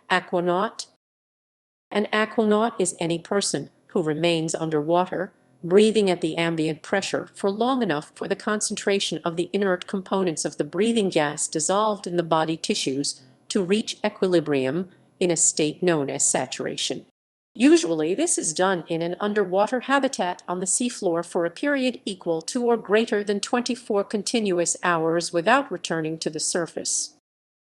Aquanaut. An aquanaut is any person who remains underwater, breathing at the ambient pressure for long enough for the concentration of the inert components of the breathing gas dissolved in the body tissues to reach equilibrium in a state known as saturation. Usually, this is done in an underwater habitat on the seafloor for a period equal to or greater than 24 continuous hours without returning to the surface.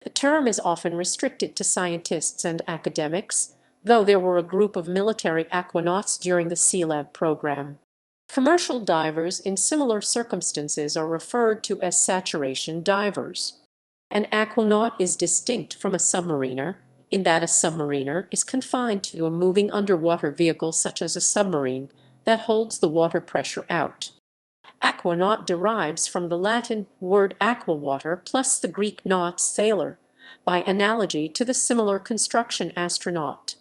The term is often restricted to scientists and academics, though there were a group of military aquanauts during the SEALAB program. Commercial divers in similar circumstances are referred to as saturation divers. An aquanaut is distinct from a submariner, in that a submariner is confined to a moving underwater vehicle such as a submarine that holds the water pressure out. Aquanaut derives from the Latin word aqua water plus the Greek nautes sailor, by analogy to the similar construction astronaut.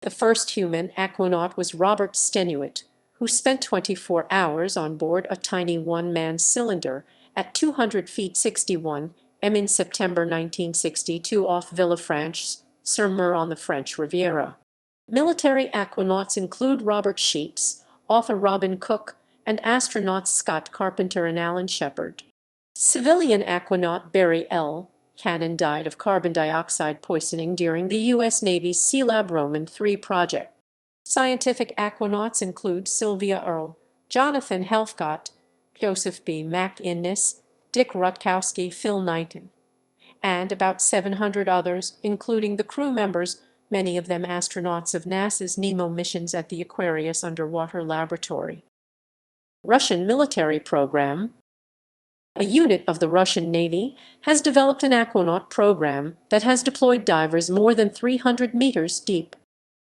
The first human aquanaut was Robert Stenuit, who spent 24 hours on board a tiny one-man cylinder at 200 feet 61 m in September 1962 off Villefranche-sur-Mer on the French Riviera. Military aquanauts include Robert Sheets, author Robin Cook, and astronauts Scott Carpenter and Alan Shepard. Civilian aquanaut Barry L. Cannon died of carbon dioxide poisoning during the U.S. Navy's SEALAB Roman III project. Scientific aquanauts include Sylvia Earle, Jonathan Helfgott, Joseph B. McInnes, Dick Rutkowski, Phil Knighton, and about 700 others, including the crew members, many of them astronauts of NASA's NEMO missions at the Aquarius Underwater Laboratory. Russian military program. A unit of the Russian Navy has developed an aquanaut program that has deployed divers more than 300 meters deep.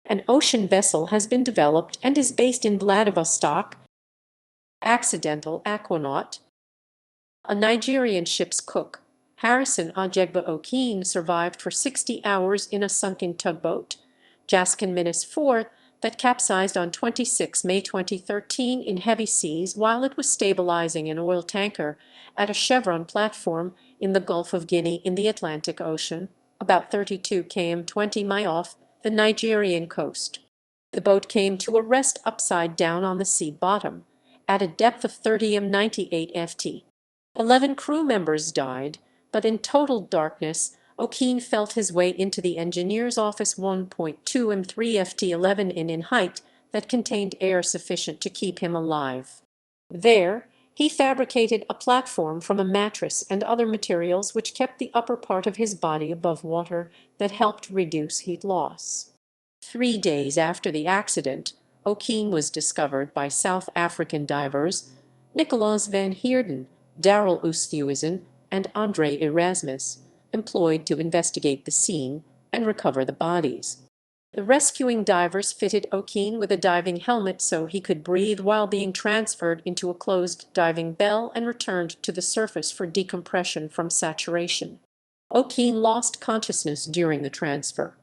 An ocean vessel has been developed and is based in Vladivostok. Accidental aquanaut. A Nigerian ship's cook, Harrison Ajegba Okeen, survived for 60 hours in a sunken tugboat, Jaskin Minas 4, that capsized on 26 May 2013 in heavy seas while it was stabilizing an oil tanker at a Chevron platform in the Gulf of Guinea in the Atlantic Ocean, about 32 km 20 mi off the Nigerian coast. The boat came to a rest upside down on the sea bottom, at a depth of 30 m 98 ft. 11 crew members died, but in total darkness, Okeen felt his way into the engineer's office 1.2 m 3 ft 11 in height that contained air sufficient to keep him alive. There, he fabricated a platform from a mattress and other materials which kept the upper part of his body above water that helped reduce heat loss. 3 days after the accident, Okeen was discovered by South African divers Nicolaas van Heerden, Daryl Oosthuizen, and André Erasmus, employed to investigate the scene and recover the bodies. The rescuing divers fitted Okeen with a diving helmet so he could breathe while being transferred into a closed diving bell and returned to the surface for decompression from saturation. Okeen lost consciousness during the transfer.